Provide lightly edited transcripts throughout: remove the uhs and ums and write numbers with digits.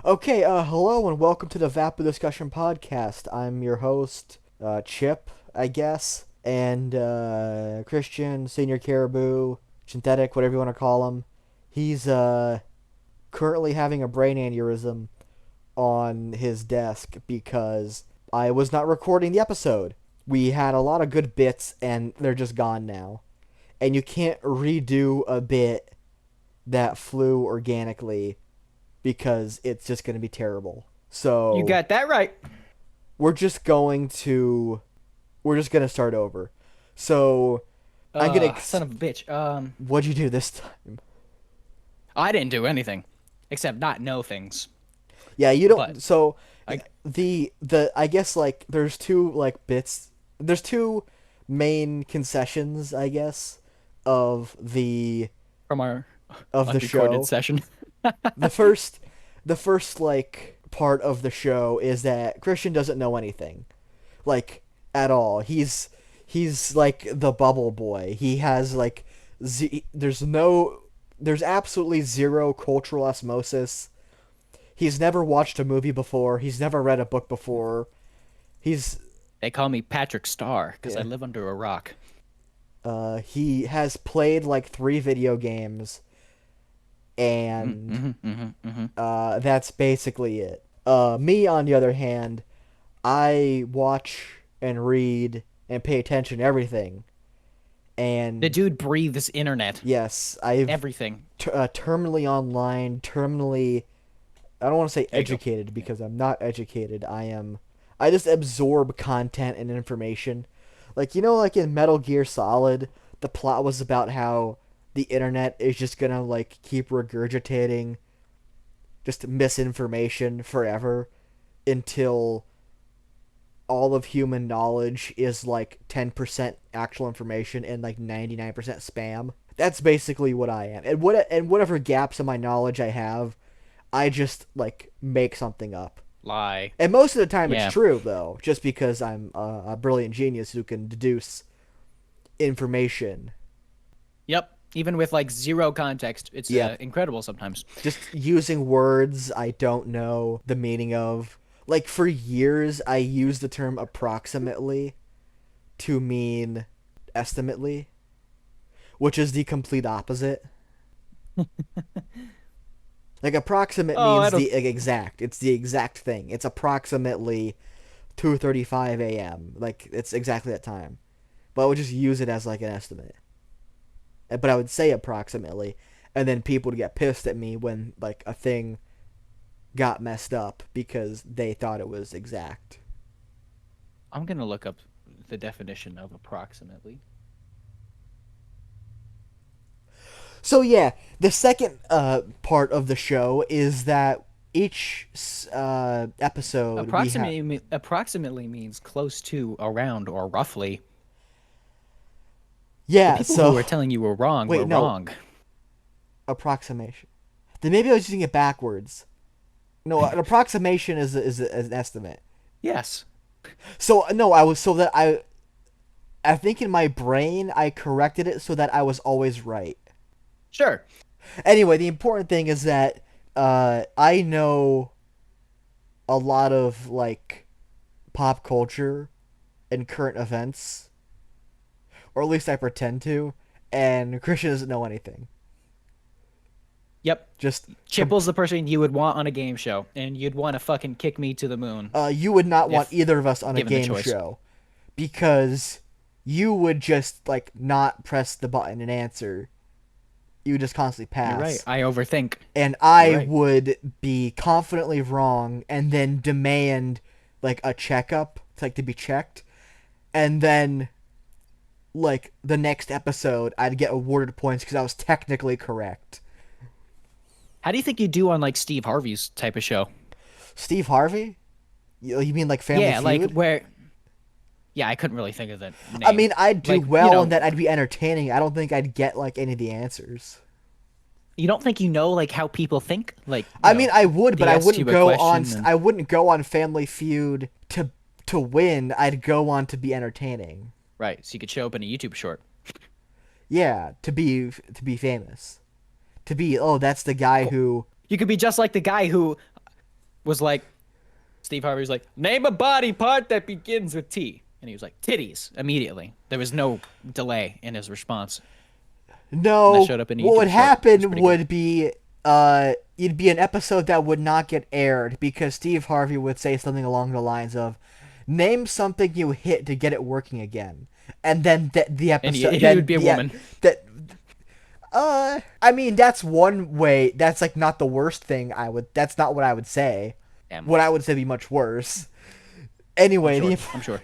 Okay, hello and welcome to the Vapid Discussion Podcast. I'm your host, Chip, I guess, and Christian, Senior Caribou, Synthetic, whatever you want to call him. He's currently having a brain aneurysm on his desk because I was not recording the episode. We had a lot of good bits and they're just gone now. And you can't redo a bit that flew organically because it's just going to be terrible. You So got that right. we're just going to we're just going to start over. So I'm gonna. Son of a bitch. What'd you do this time? I didn't do anything except not know things. Yeah, you But don't. So I the I guess like there's two like bits. There's two main concessions, I guess, of the from our of the unrecorded show. session. The first the first like part of the show is that Christian doesn't know anything. Like at all. He's like the bubble boy. He has like there's absolutely zero cultural osmosis. He's never watched a movie before. He's never read a book before. He's They call me Patrick Star because I yeah. live under a rock. He has played like 3 video games and Mm-hmm. that's basically it. Me on the other hand, I watch and read and pay attention to everything. The And dude breathes internet. yes, I've Everything. terminally online, terminally. I don't want to say There you go. educated Yeah. because I'm not educated. I am. I just absorb content and information. Like like in Metal Gear Solid, the plot was about how the internet is just gonna like keep regurgitating just misinformation forever until all of human knowledge is like 10% actual information and like 99% spam. That's basically what I am. And whatever gaps in my knowledge I have, I just like make something up. Lie. And most of the time it's Yeah. true though, just because I'm a brilliant genius who can deduce information. Yep. Even with like zero context, it's Yep. incredible sometimes. Just using words I don't know the meaning of. Like for years I used the term approximately to mean estimately, which is the complete opposite. Like approximate Oh, I means don't. the exact. It's the exact thing. It's approximately 2:35 a.m. Like it's exactly that time. But I would just use it as like an estimate. But I would say approximately, and then people would get pissed at me when like a thing got messed up because they thought it was exact. I'm gonna look up the definition of approximately. So yeah, the second part of the show is that each episode we have Approximately means close to, around, or roughly. The yeah. people who So were telling you were wait, no, wrong. approximation. Then maybe I was using it backwards. No, an approximation is an estimate. Yes. So no, I was so that I think in my brain I corrected it so that I was always right. Sure. Anyway, the important thing is that I know a lot of like pop culture and current events, or at least I pretend to, and Christian doesn't know anything. Yep. Just com- Chipple's the person you would want on a game show, and you'd want to fucking kick me to the moon you would not want if either of us on a given the game choice. show because you would just like not press the button and answer. You would just constantly You're right. pass. I overthink. And You're I right. would be confidently wrong and then demand like a checkup, like to be checked, and then like the next episode I'd get awarded points because I was technically correct. How do you think you do on like Steve Harvey's type of show? Steve Harvey? You mean like Family Yeah, like Feud? where. Yeah, I couldn't really think of the I name. mean, I'd do Like, you well in know, that I'd be entertaining. I don't think I'd get like any of the answers. you don't think you know like how people think? Like, I mean, I would, but they asked you a question and I wouldn't go on Family Feud to win. I'd go on to be entertaining. right, so you could show up in a YouTube short. Yeah, to be famous. To be, oh, that's the guy Cool. who You could be just like the guy who was like, Steve Harvey was like, name a body part that begins with T. And he was like, titties, immediately. There was no delay in his response. And that No, showed up in a what would YouTube short. It was happen pretty good. would be it'd be an episode that would not get aired because Steve Harvey would say something along the lines of, "Name something you hit to get it working again," and then the And episode he would be a woman. that I mean that's one way. That's like not the worst thing. That's not what I would say. Damn. What I would say would be much worse. I'm Anyway, sure. I'm sure.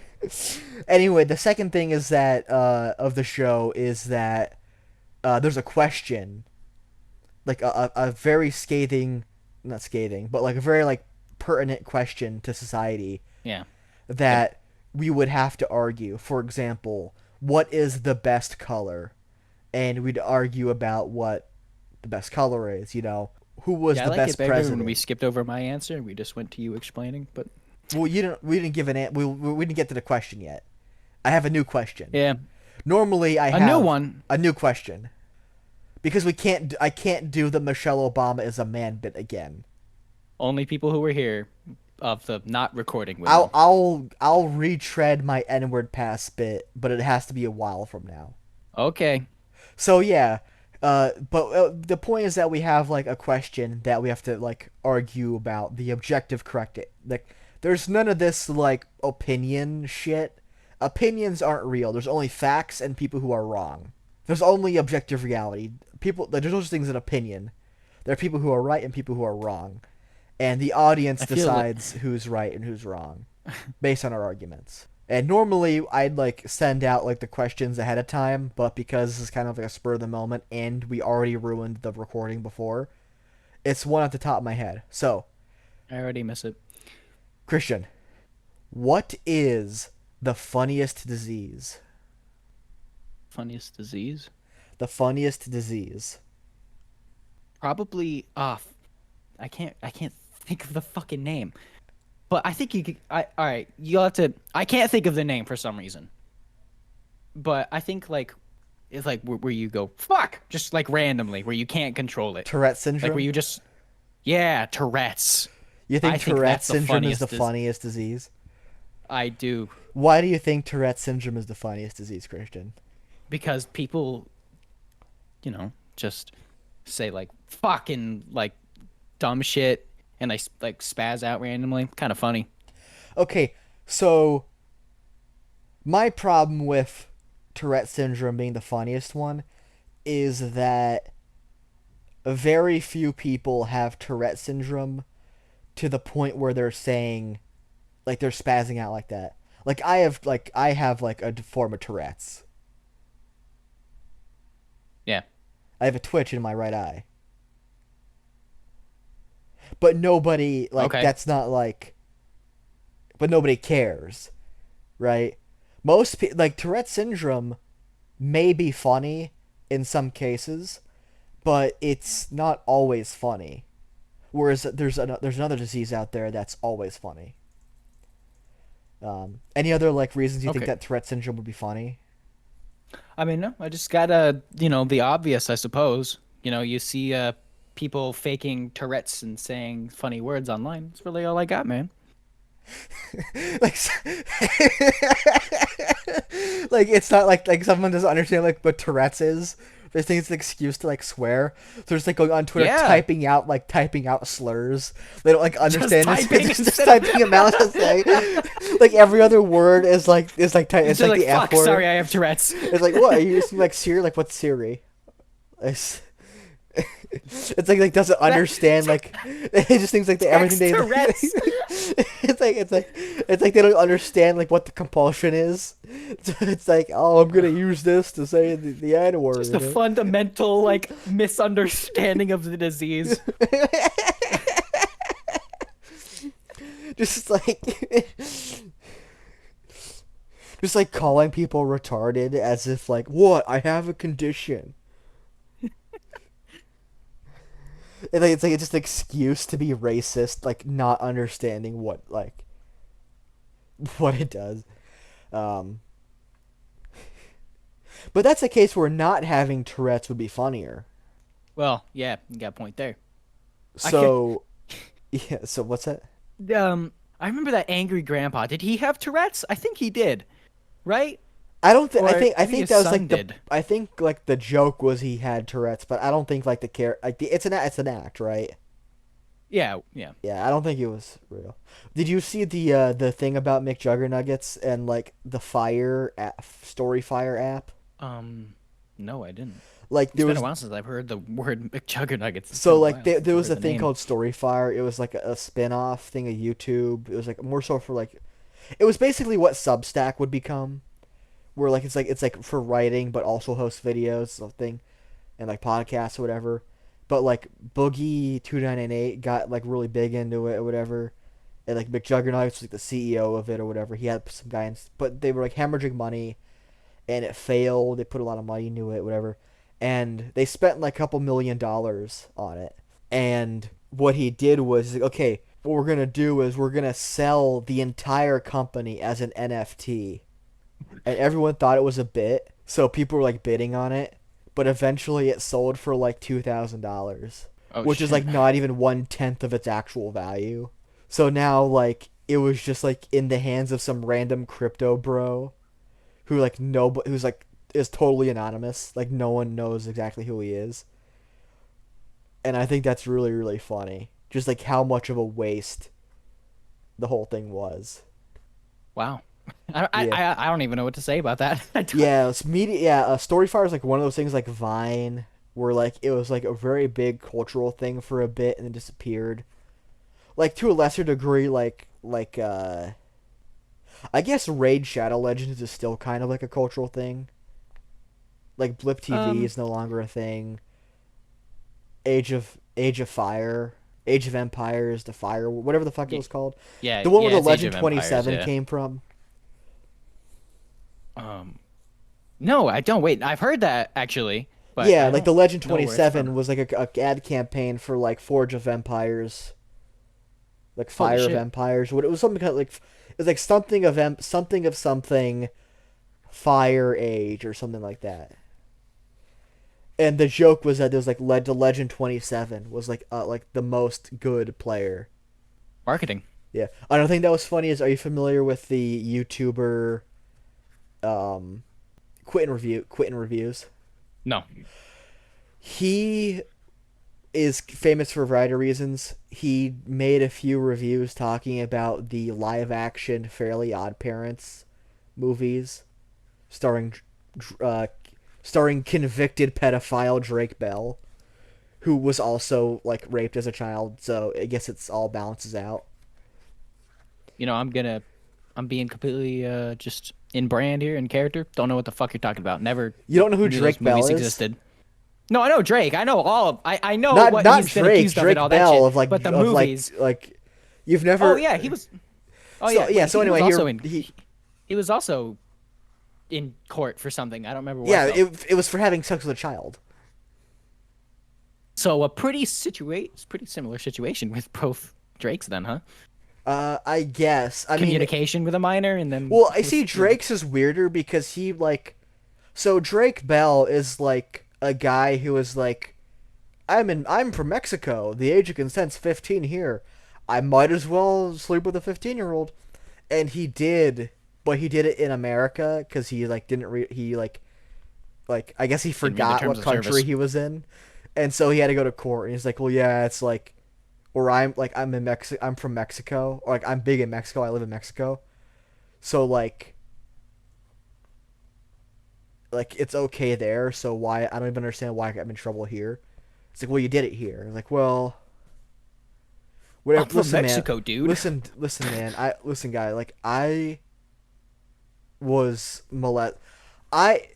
anyway, the second thing is that of the show is that there's a question, like a very scathing, not scathing, but like a very like pertinent question to society Yeah. that we would have to argue. For example, what is the best color? And we'd argue about what the best color is. You know, who was Yeah, I the like best it better president? when we skipped over my answer and we just went to you explaining. But Well, you didn't. We didn't give we didn't get to the question yet. I have a new question. yeah, Normally, I a have new one. a new question because we can't. I can't do the Michelle Obama is a man bit again. Only people who were here of the not recording women. I'll retread my N-word pass bit, but it has to be a while from now. Okay. So yeah, but the point is that we have like a question that we have to like argue about the objective correct. Like, there's none of this like opinion shit. Opinions aren't real. There's only facts and people who are wrong. There's only objective reality. There's no such thing as an opinion. There are people who are right and people who are wrong, and the audience I feel like decides who's right and who's wrong based on our arguments. And normally I'd like send out like the questions ahead of time, but because this is kind of like a spur of the moment and we already ruined the recording before, it's one at the top of my head. So, I already miss it. Christian, what is the funniest disease? Funniest disease? The funniest disease. Probably. I can't. I can't think of the fucking name. But I think you could. All right. You'll have to. I can't think of the name for some reason. But I think like, it's like where you go fuck just like randomly where you can't control it. Tourette Like syndrome? where you just. Yeah, Tourette's. You think I think Tourette that's the syndrome is the funniest funniest disease? I do. Why do you think Tourette syndrome is the funniest disease, Christian? Because people, just say like fucking like dumb shit and they like spaz out randomly. Kind of funny. Okay, so my problem with Tourette syndrome being the funniest one is that very few people have Tourette syndrome to the point where they're saying, like, they're spazzing out like that. Like I have like a form of Tourette's. Yeah. I have a twitch in my right eye. But nobody like Okay. that's not like but nobody cares, right? Like Tourette syndrome may be funny in some cases, but it's not always funny. Whereas there's another disease out there that's always funny. Any other like reasons you think Okay. that Tourette syndrome would be funny? I mean, no, I just gotta, the obvious, I suppose. You see people faking Tourette's and saying funny words online. That's really all I got, man. like, like it's not like someone doesn't understand like what Tourette's is. They think it's an excuse to like swear. So they're just like going on Twitter Yeah. typing out slurs. They don't like understand it. typing Just instead typing them out to say. Like every other word is like it's like It's like like, the F fuck, word. sorry, I have Tourette's. It's like what? Are you just like Siri? Like what's Siri? It's like doesn't understand like it just thinks like everything they Tourette's. it's like they don't understand like what the compulsion is. So it's like, oh, I'm gonna use this to say the N word. Just a fundamental like misunderstanding of the disease. Just like calling people retarded as if like, what? I have a condition. It's just an excuse to be racist, like not understanding what it does. But that's a case where not having Tourette's would be funnier. Well, yeah, you got a point there. So, yeah. So what's that? I remember that angry grandpa. Did he have Tourette's? I think he did, right? I don't think. Or I maybe think his that was son like the. did. I think like the joke was he had Tourette's, but I don't think like the it's an act, right? Yeah, yeah. Yeah, I don't think it was real. Did you see the thing about McJuggernuggets and like the Fire app, Story Fire app? Um, no, I didn't. Like It's there been a was while since I've heard the word McJuggernuggets. It's been so a like while since there I've was heard a the thing name. called Story Fire. It was like a spin-off thing of YouTube. It was like more so for like it was basically what Substack would become, where like it's like for writing but also host videos something and like podcasts or whatever. But like Boogie 2998 got like really big into it or whatever. And like McJuggernuggets was like the CEO of it or whatever. He had some guy, but they were like hemorrhaging money, and it failed. They put a lot of money into it, whatever, and they spent like a couple $1 million on it. And what he did was, he's like, okay, what we're gonna do is we're gonna sell the entire company as an NFT, and everyone thought it was a bit, so people were like bidding on it, but eventually it sold for like $2,000, Oh which is shit. like not even 1/10 of its actual value. So now like it was just like in the hands of some random crypto bro who like who's like is totally anonymous. Like no one knows exactly who he is. And I think that's really really funny. Just like how much of a waste the whole thing was. Wow. I, I Yeah. I I don't even know what to say about that. I don't- Yeah, it's media. Yeah, Storyfire is like one of those things like Vine, where like it was like a very big cultural thing for a bit and then disappeared. Like to a lesser degree, I guess Raid Shadow Legends is still kind of like a cultural thing. Like Blip TV Um, is no longer a thing. Age of Fire, Age of Empires, the Fire, whatever the fuck it y- was called. yeah, The one where yeah, the it's Age Legend of Empires, 27 yeah. came from. Um, no, I don't. Wait, I've heard that actually, but Yeah, I like the don't Legend know where it's 27 from. was like a ad campaign for like Forge of Empires, like Holy Fire of shit. Empires. What it was something kind of like it was like something of something Fire Age or something like that. And the joke was that there was like led to Legend 27 was like the most good player. Marketing. Yeah. Another thing that was funny is, are you familiar with the YouTuber um Quentin Reviews? No. He is famous for a variety of reasons. He made a few reviews talking about the live action Fairly Odd Parents movies starring uh, starring convicted pedophile Drake Bell, who was also like raped as a child. So I guess it's all balances out. You know, I'm being completely just in brand here in character. Don't know what the fuck you're talking about. Never You don't know who knew those Drake Bell movies is? existed. No, I know Drake. I know all of. I know what Not he's been Drake. accused of and Drake all that Bell shit. of like But the movies. you've Oh never. yeah, he was. Oh So yeah, yeah. wait. So He was anyway, also he was also in court for something. I don't remember what yeah, though. it was for having sex with a child. So a pretty similar situation with both Drakes then, huh? I guess. I mean, Communication with a minor and then well, I see with Drake's is weirder because he like, so Drake Bell is like a guy who is like, I'm from Mexico. The age of consent's 15 here. I might as well sleep with a 15-year-old, and he did, but he did it in America because he like didn't he like I guess he didn't read the forgot terms what of country service. he was in, and so he had to go to court. And he's like, well, yeah, it's like, or I'm in Mexico. I'm from Mexico, or like I'm big in Mexico. I live in Mexico, so like it's okay there. So why I don't even understand why I got in trouble here. It's like, well, you did it here. It's like, well, I'm whatever. from Listen, man. Mexico, dude. Listen, man. Listen, guy. Like I was molested. I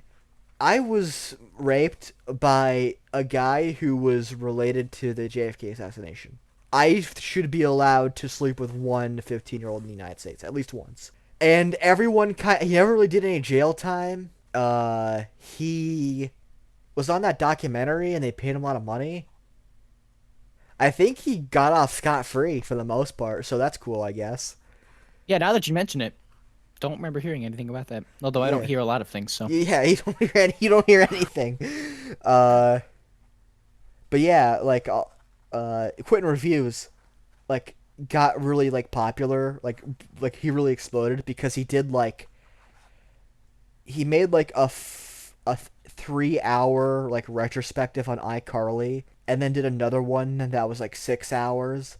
I was raped by a guy who was related to the JFK assassination. I should be allowed to sleep with one 15-year-old in the United States at least once. And everyone he never really did any jail time. He was on that documentary and they paid him a lot of money. I think he got off scot free for the most part, so that's cool, I guess. Yeah, now that you mention it, don't remember hearing anything about that. Although I don't Yeah, hear a lot of things, so yeah. You don't hear anything. Uh, but yeah, like Quentin Reviews, like got really like popular, like he really exploded because he made like a 3 hour like retrospective on iCarly, and then did another one that was like 6 hours,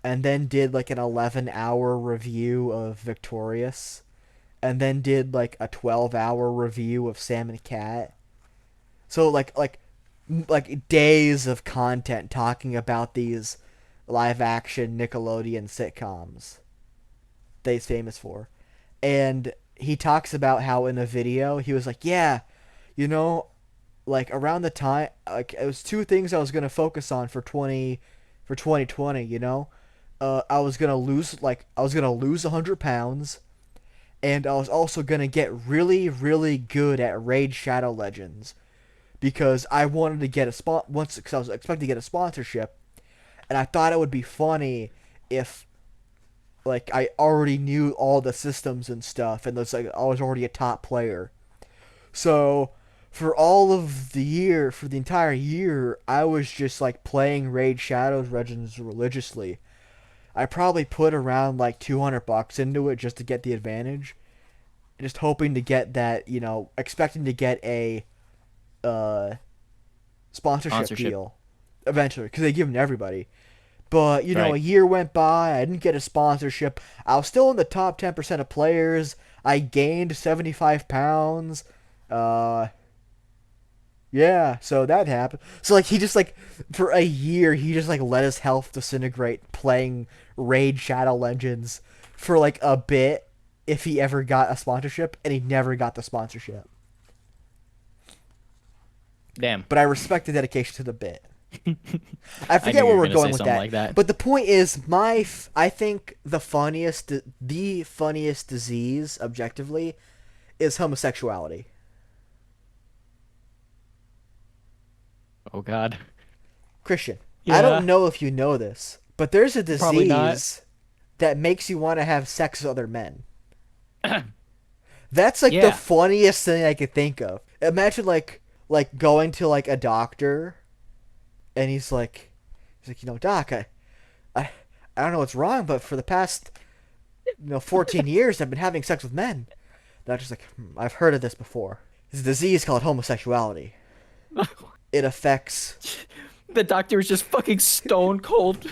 and then did like an 11-hour review of Victorious, and then did like a 12-hour review of Sam and Cat. So like days of content talking about these live action Nickelodeon sitcoms that he's famous for. And he talks about how in a video he was like, yeah, you know, like around the time, like it was two things I was gonna focus on for 2020. I was gonna lose 100 pounds, and I was also gonna get really really good at Raid Shadow Legends because I wanted to get a spot once because I was expecting to get a sponsorship, and I thought it would be funny if like I already knew all the systems and stuff, and it's like I was already a top player. So for the entire year, I was just like playing Raid Shadows Legends religiously. I probably put around like $200 into it just to get the advantage, just hoping to get that, expecting to get a uh, sponsorship deal eventually because they give them to everybody. But a Right. year went by. I didn't get a sponsorship. I was still in the top 10% of players. I gained 75 pounds. Uh, yeah, so that happened. So like he just like for a year he just like let his health disintegrate playing Raid Shadow Legends for like a bit if he ever got a sponsorship, and he never got the sponsorship. Damn. But I respect the dedication to the bit. I I knew forget you where were we're gonna say going with something that. like that. But the point is, I think the funniest disease, objectively, is homosexuality. Oh God. Christian, I don't Yeah. know if you know this, but there's a Probably not. disease that makes you want to have sex with other men. That's like the Yeah. funniest thing I could think of. Imagine like going to like a doctor, and he's like, doc, I I don't know what's wrong, but for the past 14 years I've been having sex with men. Doctor's like, I've heard of this before. It's a disease called homosexuality. It affects, The doctor was just fucking stone cold,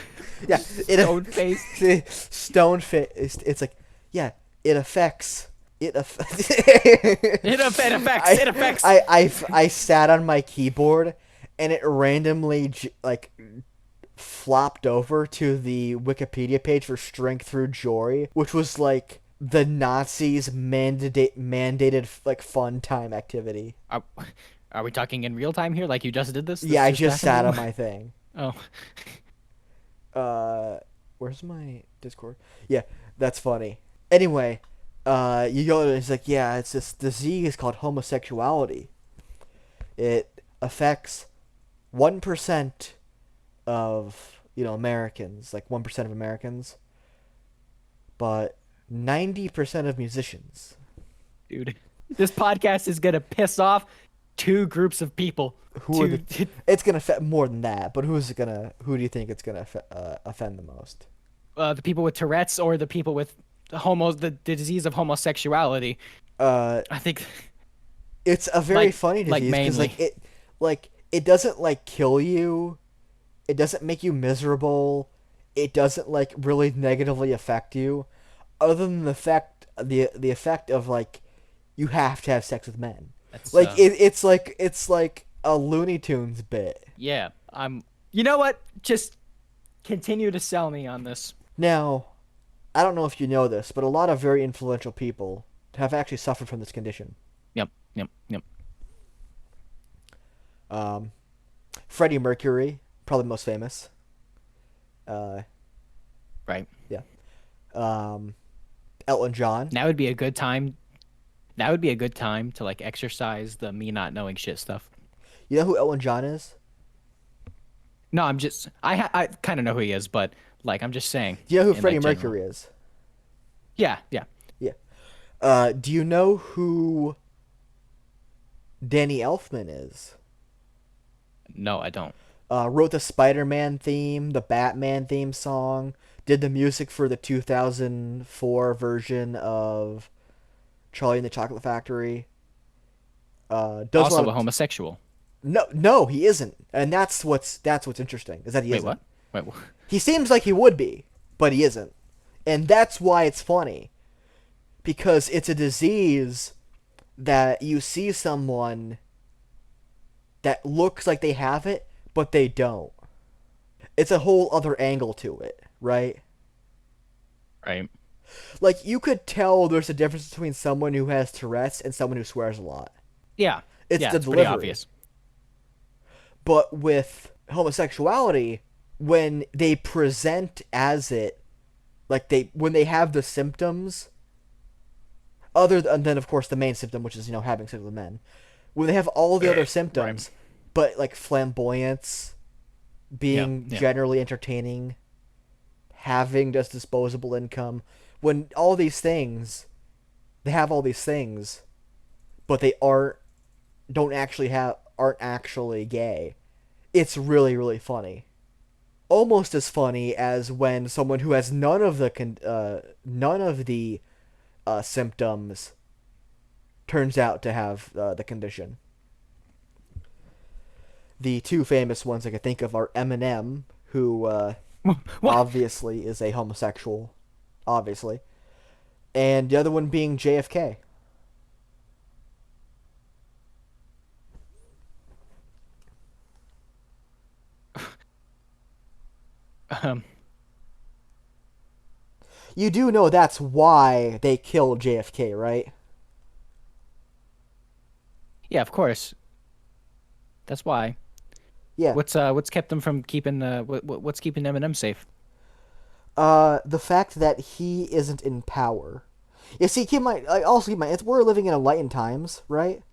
yeah, stone faced. stone fit. It's like, yeah, it affects. It affects. It affects. I, It affects. I sat on my keyboard, and it randomly like flopped over to the Wikipedia page for Strength Through Joy, which was like the Nazis mandated like fun time activity. Are, are we talking in real time here? Like you just did this? Yeah, This I just just happened to sat you? on my thing. Oh. Uh, where's my Discord? Yeah, that's funny. Anyway, you go. It's like, yeah, it's this disease called homosexuality. It affects 1% of Americans, like 1% of Americans, but 90% of musicians. Dude. This podcast is gonna piss off two groups of people. Who are Two the? It's gonna affect more than that, but who's it gonna? Who do you think it's gonna offend the most? the people with Tourette's or the people with the disease of homosexuality. Uh, I think it's a very like funny like disease because mainly. it doesn't like kill you, it doesn't make you miserable, it doesn't like really negatively affect you, other than the effect of like you have to have sex with men. That's Like it's like a Looney Tunes bit. yeah. You know what? Just continue to sell me on this. Now, I don't know if you know this, but a lot of very influential people have actually suffered from this condition. Yep. Yep. Yep. Um, Freddie Mercury, probably most famous. Uh, Right. yeah. Um, Elton John. Now would be a good time. That would be a good time to like exercise the me not knowing shit stuff. You know who Elton John is? No, I kind of know who he is, but like I'm just saying Do you know who in Freddie like general. Mercury is? Yeah, yeah. Yeah. Do you know who Danny Elfman is? No, I don't. Wrote the Spider-Man theme, the Batman theme song, did the music for the 2004 version of Charlie and the Chocolate Factory. Does a Also lot a of homosexual. no, he isn't, and that's what's interesting is that he Wait, isn't. what? Wait, what? He seems like he would be, but he isn't, and that's why it's funny, because it's a disease that you see someone that looks like they have it, but they don't. It's a whole other angle to it, right? Right. Like, you could tell there's a difference between someone who has Tourette's and someone who swears a lot. Yeah. It's Yeah, the it's pretty delivery. obvious. But with homosexuality, when they present as it, like when they have the symptoms, than of course the main symptom, which is having sex with men, when they have all the other symptoms, Right. but like flamboyance, being Yeah. generally entertaining, having just disposable income, when all these things, they have all these things, but they aren't actually gay. It's really, really funny. Almost as funny as when someone who has none of the symptoms turns out to have the condition. The two famous ones I could think of are Eminem, who What? obviously is a homosexual, obviously, and the other one being JFK. Um. You do know that's why they killed JFK, right? Yeah, of course. That's why. Yeah. What's kept them from keeping what's keeping Eminem safe? The fact that he isn't in power. You see, we're living in enlightened times, right?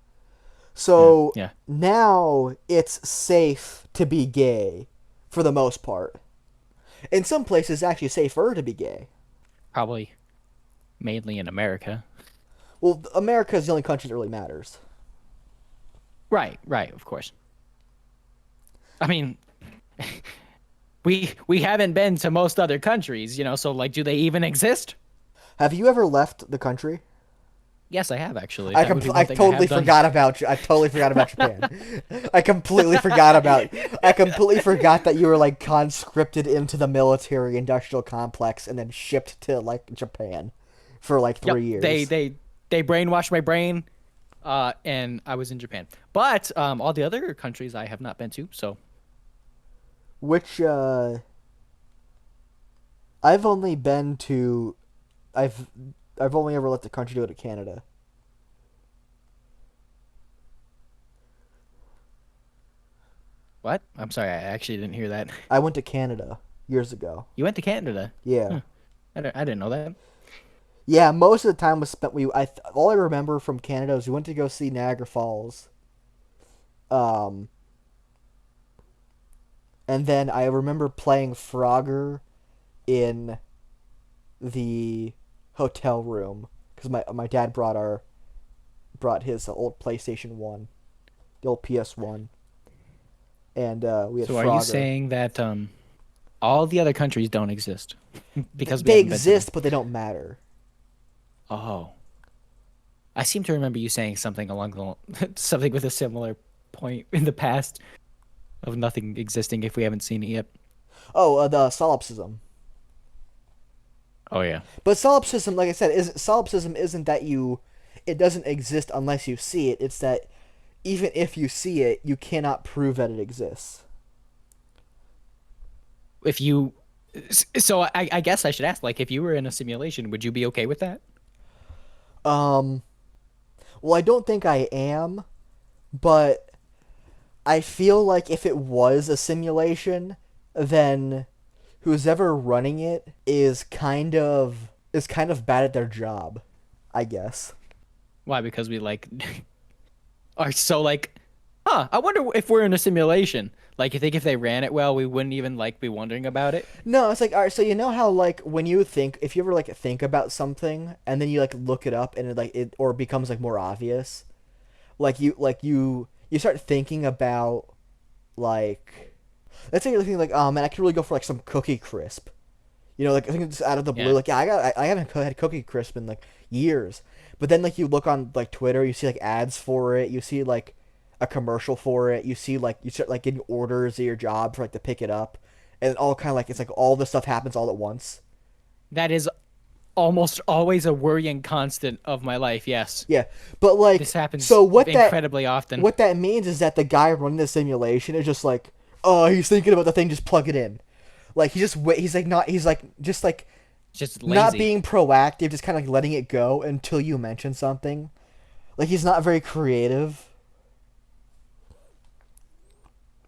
So Yeah. now it's safe to be gay, for the most part. In some places, it's actually safer to be gay. Probably mainly in America. Well, America is the only country that really matters. Right, of course. I mean, we haven't been to most other countries, so like do they even exist? Have you ever left the country? Yes, I have actually. I That would be I one thing I totally have done. forgot about you. I totally forgot about Japan. I completely forgot that you were like conscripted into the military industrial complex and then shipped to like Japan for like Yep, 3 years. they brainwashed my brain, and I was in Japan. But all the other countries I have not been to, so Which I've only been to I've I've only ever left the country to go to Canada. what? I'm sorry, I actually didn't hear that. I went to Canada years ago. You went to Canada. Yeah. I didn't know that. Yeah, most of the time was spent all I remember from Canada is we went to go see Niagara Falls. Um and then I remember playing Frogger in the hotel room because my dad brought his old PlayStation 1, the old PS1, and we had So Frogger. are you saying that all the other countries don't exist because we They haven't been to them? exist, but they don't matter. Oh, I seem to remember you saying something along something with a similar point in the past of nothing existing if we haven't seen it yet. Oh, the solipsism. Oh yeah. But solipsism, like I said, isn't that it doesn't exist unless you see it. It's that even if you see it, you cannot prove that it exists. If you, so I guess I should ask, like, if you were in a simulation, would you be okay with that? Um, well, I don't think I am, but I feel like if it was a simulation, then who's ever running it is kind of bad at their job, I guess. Why? Because we like are so like, I wonder if we're in a simulation. Like, you think if they ran it well, we wouldn't even like be wondering about it? No, it's like, all right, so you know how like when you think, if you ever like think about something and then you like look it up and it becomes like more obvious, you start thinking about, like, let's say you're thinking like, oh man, I could really go for like some Cookie Crisp. You know, like I think it's out of the blue. Yeah. Like yeah, I haven't had Cookie Crisp in like years. But then like you look on like Twitter, you see like ads for it. You see like a commercial for it. You see like you start like getting orders at your job for like to pick it up, and all kind of like it's like all this stuff happens all at once. That is almost always a worrying constant of my life. Yes. Yeah, but like This happens so incredibly often. what that means is that the guy running the simulation is just like, oh, he's thinking about the thing, just plug it in. Like he just he's like not he's like just like Just not lazy. being proactive, just kind of like letting it go until you mention something. Like he's not very creative.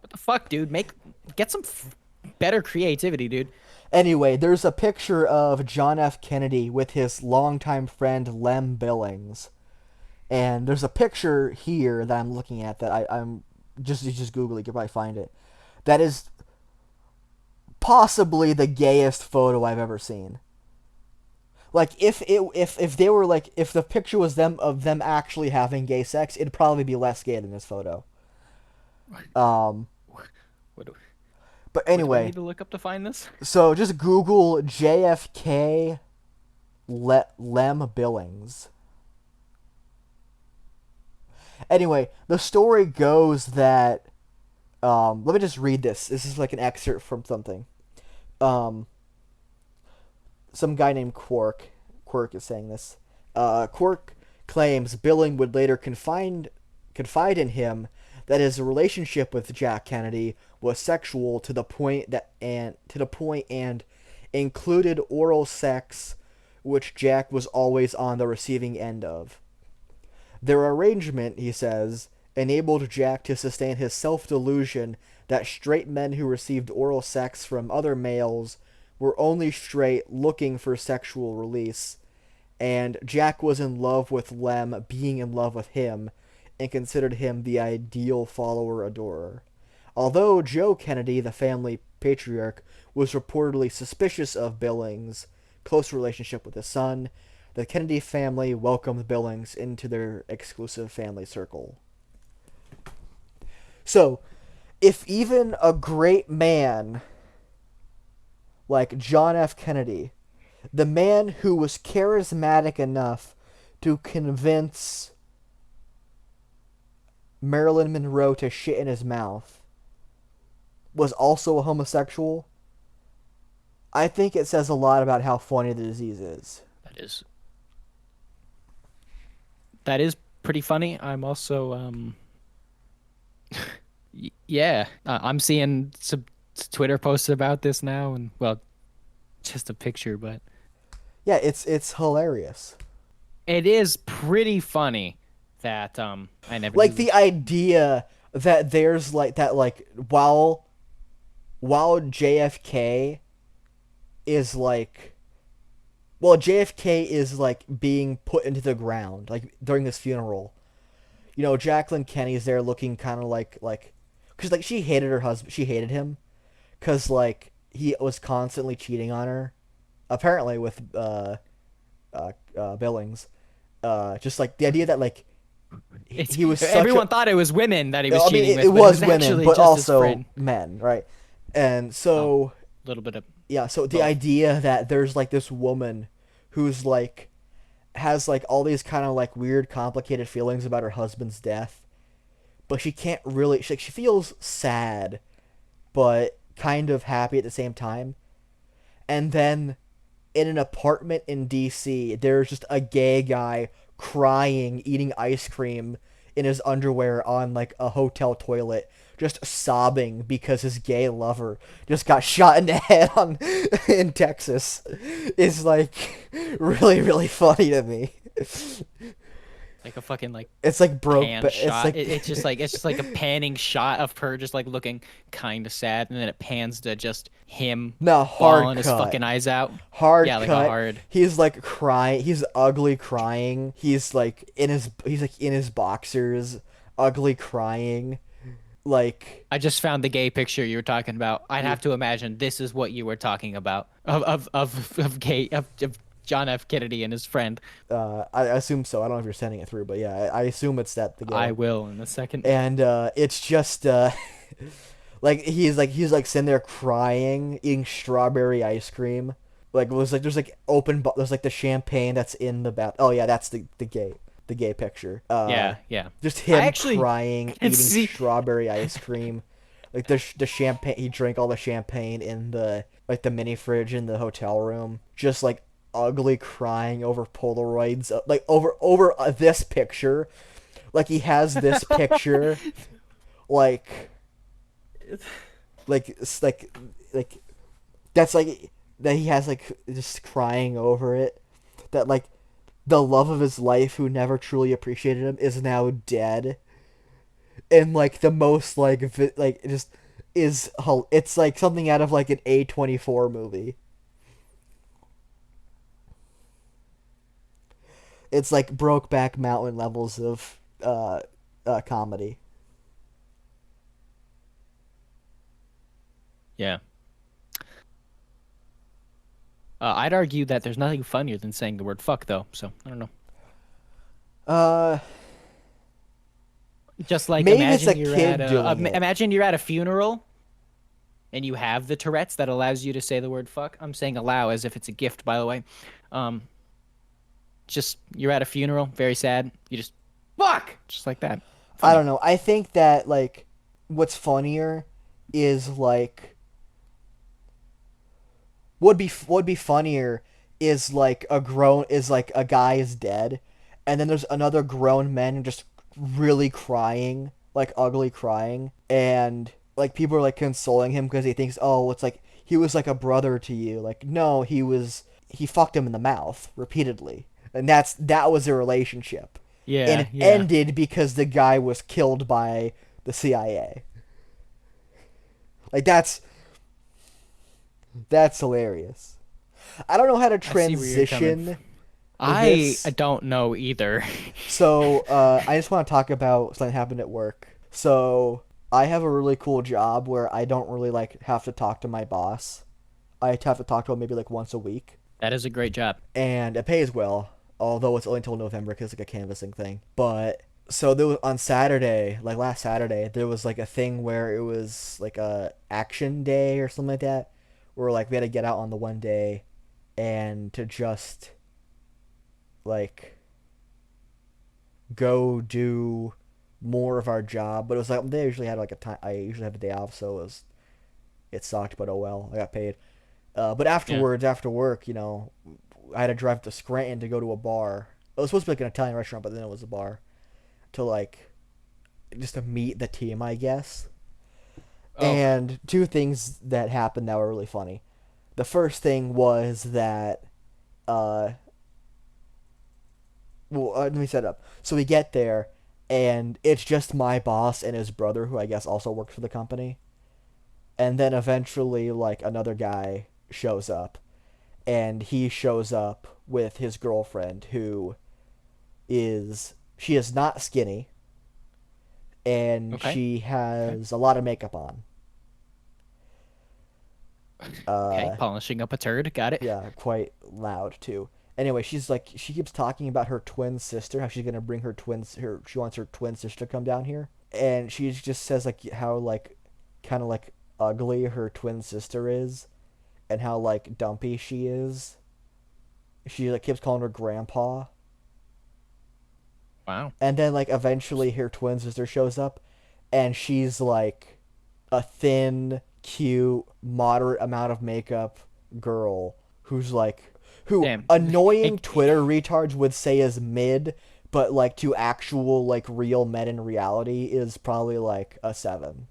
What the fuck, dude? Get some better creativity, dude. Anyway, there's a picture of John F. Kennedy with his longtime friend Lem Billings, and there's a picture here that I'm looking at that I'm just Google it, you can probably find it. That is possibly the gayest photo I've ever seen. Like if they were like if the picture was them actually having gay sex, it'd probably be less gay than this photo. Um, What do, but what do I anyway, need to look up to find this? so just Google JFK Lem Billings. Anyway, the story goes that let me just read this. This is like an excerpt from something. Um, some guy named Quirk is saying this. Quirk claims Billing would later confide in him that his relationship with Jack Kennedy was sexual to the point and included oral sex, which Jack was always on the receiving end of. Their arrangement, he says, enabled Jack to sustain his self-delusion that straight men who received oral sex from other males were only straight looking for sexual release, and Jack was in love with Lem being in love with him and considered him the ideal follower-adorer. Although Joe Kennedy, the family patriarch, was reportedly suspicious of Billings' close relationship with his son, the Kennedy family welcomed Billings into their exclusive family circle. So, if even a great man like John F. Kennedy, the man who was charismatic enough to convince Marilyn Monroe to shit in his mouth, was also a homosexual, I think it says a lot about how funny the disease is. That is pretty funny. I'm also yeah, I'm seeing some Twitter posts about this now, and well, just a picture, but Yeah, it's hilarious. it is pretty funny that I never Like knew the this. idea that there's like that like while JFK is like JFK is like being put into the ground like during his funeral. You know, Jacqueline Kennedy's there looking kind of like cuz like she hated her husband, she hated him cuz like he was constantly cheating on her apparently with Billings. Just like the idea that like It's he was such everyone a thought it was women that he was I mean, cheating it with, but it was was women, actually but just his also friend. men, right? And A so, little bit of yeah, so the both. idea that there's like this woman who's like has like all these kind of like weird, complicated feelings about her husband's death, but she can't really. She feels sad, but kind of happy at the same time. And then in an apartment in D.C., there's just a gay guy crying, eating ice cream in his underwear on like a hotel toilet, just sobbing because his gay lover just got shot in the head on in Texas. Is like really funny to me. Like a fucking like It's like broke, pan but it's shot. like It's just like a panning shot of her just like looking kind of sad, and then it pans to just him no hard bawling his cut. fucking eyes out. Hard Yeah, like a cut. hard. He's like crying. He's ugly crying. He's like in his boxers, ugly crying. Like I just found the gay picture you were talking about. I'd have to imagine this is what you were talking about of John F. Kennedy and his friend. I assume so. I don't know if you're sending it through, but yeah, I assume it's that the I guy. will in a second. And it's just like he's like sitting there crying, eating strawberry ice cream, Like it was like there's like there's like the champagne that's in the bath. Oh yeah, that's the gay picture. Yeah, yeah. Just I him actually crying, can eating see. strawberry ice cream. Like the champagne, he drank all the champagne in the like the mini fridge in the hotel room. Just like ugly crying over Polaroids, like over this picture. Like he has this picture, like it's like that's like that he has like just crying over it. That like the love of his life, who never truly appreciated him, is now dead. And like the most like like just is it's like something out of like an A24 movie. It's like Brokeback Mountain levels of comedy. Yeah. I'd argue that there's nothing funnier than saying the word fuck, though. So I don't know. Uh, Just like maybe it's a kid doing it. imagine you're at a funeral and you have the Tourette's that allows you to say the word fuck. I'm saying allow as if it's a gift, by the way. Um, just you're at a funeral, very sad. You just fuck, just like that. I Funny. don't know. I think that like what's funnier is like would be funnier is like a guy is dead, and then there's another grown man just really crying, like ugly crying, and like people are like consoling him because he thinks, oh, it's like he was like a brother to you. Like no, he fucked him in the mouth repeatedly, and that was their relationship, and Yeah, it yeah. ended because the guy was killed by the CIA. Like that's hilarious. I don't know how to I see where you're coming. transition I this. don't know either. So, I just want to talk about something that happened at work. So, I have a really cool job where I don't really like have to talk to my boss. I have to talk to him maybe like once a week, That is a great job. and it pays well. Although it's only until November because it's like a canvassing thing. But so there was, on Saturday, like last Saturday, there was like a thing where it was like a action day or something like that, where like we had to get out on the one day and to just like go do more of our job. But it was like they usually had like a time. I usually have a day off, so it sucked. But oh well, I got paid. But Yeah. afterwards, after work, I had to drive to Scranton to go to a bar. It was supposed to be like an Italian restaurant, but then it was a bar to like just to meet the team, I guess. Oh, And two things that happened that were really funny. The first thing was that uh, let me set it up. So we get there, and it's just my boss and his brother, who I guess also works for the company. And then eventually, like, another guy shows up, and he shows up with his girlfriend, she is not skinny, and okay. she Okay. has a lot of makeup on. Okay. Uh, Polishing up a turd. Got it. yeah, quite loud too. Anyway, she keeps talking about her twin sister, how she's gonna bring she wants her twin sister to come down here, and she just says like how like kind of like ugly her twin sister is, and how like dumpy she is. She like keeps calling her grandpa, Wow. and then like eventually her twin sister shows up, and she's like a thin, cute, moderate amount of makeup girl who's like who Damn. annoying It, Twitter retards would say is mid, but like to actual like real men in reality is probably like a 7,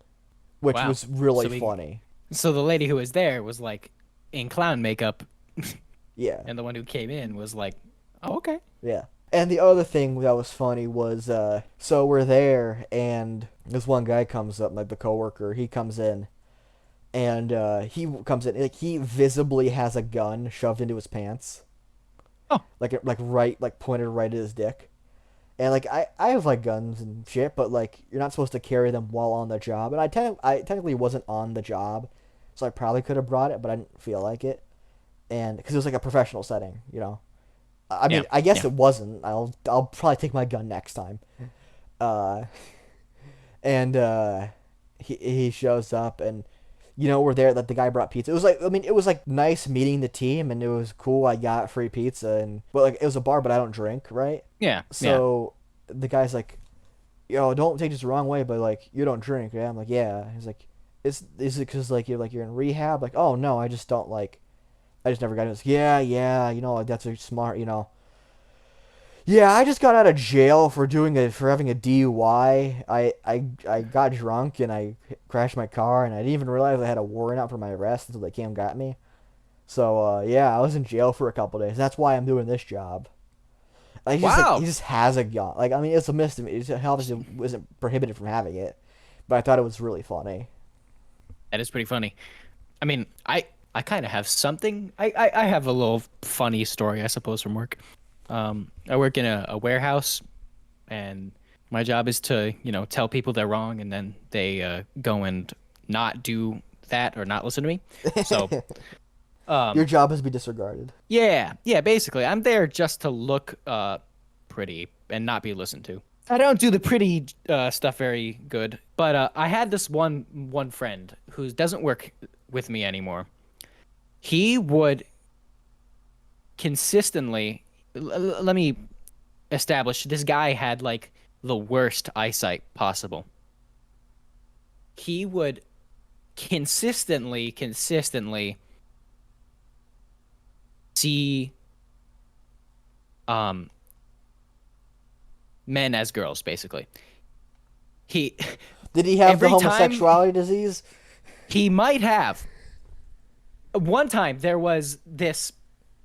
which wow. was really So we funny. so the lady who was there was like in clown makeup, Yeah, and the one who came in was like, "Oh, okay." yeah. And the other thing that was funny was so we're there and this one guy comes up, like the coworker, he comes in and he comes in like he visibly has a gun shoved into his pants, Oh, like right like pointed right at his dick. And like I have like guns and shit, but like you're not supposed to carry them while on the job. And I technically wasn't on the job, so I probably could have brought it, but I didn't feel like it. And because it was like a professional setting, you know. I yeah, mean, I guess yeah. it wasn't. I'll probably take my gun next time. Uh, and he shows up and we're there that the guy brought pizza. It was like, I mean, it was like nice meeting the team, and it was cool. I got free pizza, and but like it was a bar, but I don't drink, right? Yeah. Yeah. So the guy's like, yo, don't take this the wrong way, but like you don't drink, yeah? I'm like, yeah. He's like, is it because like you're in rehab? Like, oh no, I just don't like, I just never got it. Like, yeah, that's a smart. Yeah, I just got out of jail for having a DUI. I got drunk and I crashed my car, and I didn't even realize I had a warrant out for my arrest until they came and got me. So yeah, I was in jail for a couple days. That's why I'm doing this job. Like, he Wow. just has a gun. Like, I mean, it's a misdemeanor. He obviously wasn't prohibited from having it, but I thought it was really funny. That is pretty funny. I mean, I kind of have something. I have a little funny story, I suppose, from work. I work in a warehouse, and my job is to, tell people they're wrong, and then they go and not do that or not listen to me. So, Your job has been disregarded. yeah, basically, I'm there just to look pretty and not be listened to. I don't do the pretty stuff very good, but I had this one friend who doesn't work with me anymore. He would consistently let me establish this guy had like the worst eyesight possible. He would consistently see um men as girls, basically. He Did he have the every time homosexuality disease? he might have. One time there was this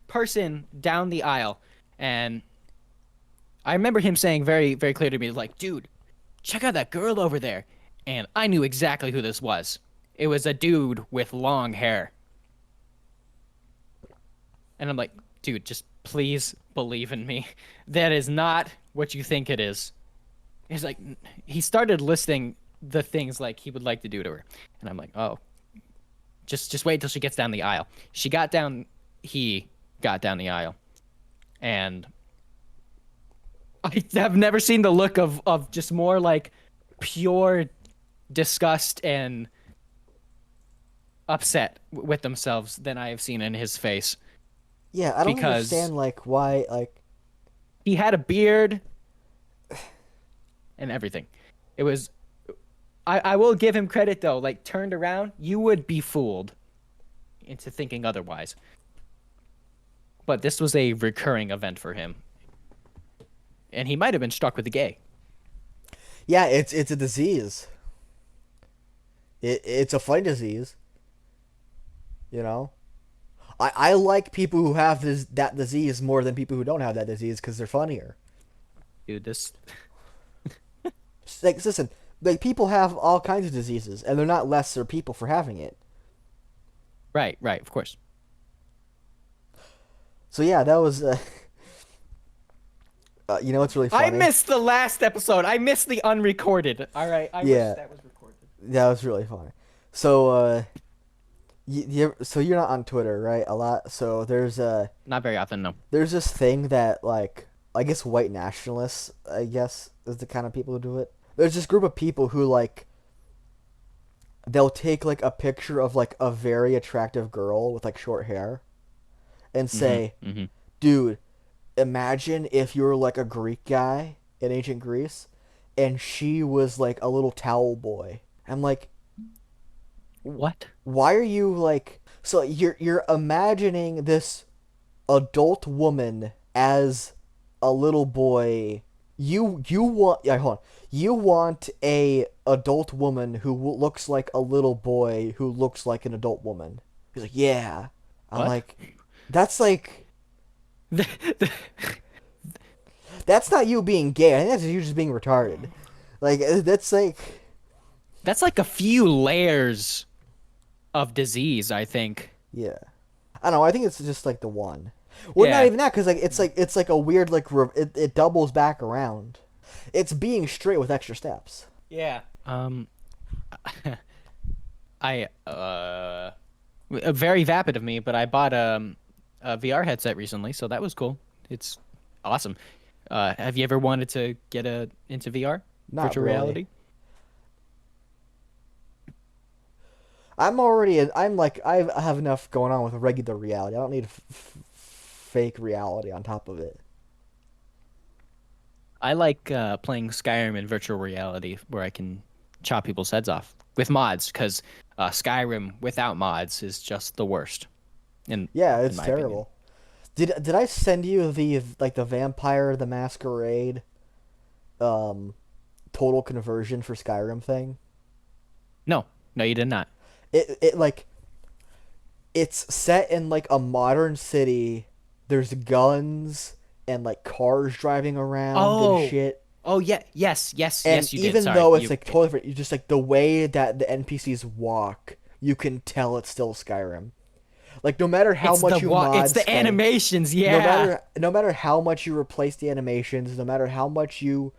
person down the aisle, and I remember him saying very, very clear to me, like, dude, check out that girl over there. And I knew exactly who this was. It was a dude with long hair. And I'm like, dude, just please believe in me. That is not what you think it is. He's like, he started listing the things like he would like to do to her. And I'm like, oh, just wait till she gets down the aisle. He got down the aisle. And I have never seen the look of just more like pure disgust and upset with themselves than I have seen in his face. Yeah, I don't Because understand like why like he had a beard and everything. It was I will give him credit though, like turned around, you would be fooled into thinking otherwise. But this was a recurring event for him. And he might have been struck with a gay. yeah, it's a disease. It's a funny disease. You know, I like people who have that disease more than people who don't have that disease because they're funnier. Dude, this Like, listen, like people have all kinds of diseases, and they're not lesser people for having it. right, of course. So yeah, that was. It's really funny. I missed the last episode. I missed the unrecorded. All right, I wish Yeah, that was recorded. that was really funny. So so you're not on Twitter, right? A lot. So Not very often, no. there's this thing that like I guess white nationalists, I guess, is the kind of people who do it. There's this group of people who like they'll take like a picture of like a very attractive girl with like short hair and say, Mm-hmm. dude, imagine if you were like a Greek guy in ancient Greece and she was like a little towel boy. I'm like, What? why are you like so you're imagining this adult woman as a little boy. You want yeah, hold on. You want a adult woman who looks like a little boy who looks like an adult woman. He's like, yeah. I'm What? like, that's like that's not you being gay. I think that's you just being retarded. Like that's like That's like a few layers of disease, I think. yeah. I don't know. I think it's just like the one. Well, not Yeah. even that, because it's like a weird like it doubles back around. It's being straight with extra steps. Yeah. I very vapid of me, but I bought a VR headset recently, so that was cool. It's awesome. Have you ever wanted to get into VR? Not Virtual really. reality? I'm like I have enough going on with regular reality. I don't need fake reality on top of it. I like playing Skyrim in virtual reality where I can chop people's heads off with mods because Skyrim without mods is just the worst in Yeah, in it's my opinion. terrible. Did I send you the Vampire the Masquerade um total conversion for Skyrim thing? No, no, you did not. It like it's set in like a modern city. There's guns and like cars driving around and Oh, shit. oh yeah, yes, yes, And yes, you did. even Sorry, though it's you. like totally different, you just like the way that the NPCs walk, you can tell it's still Skyrim. Like no matter how much you It's mod the Skyrim, animations. Yeah, no matter how much you replace the animations, no matter how much you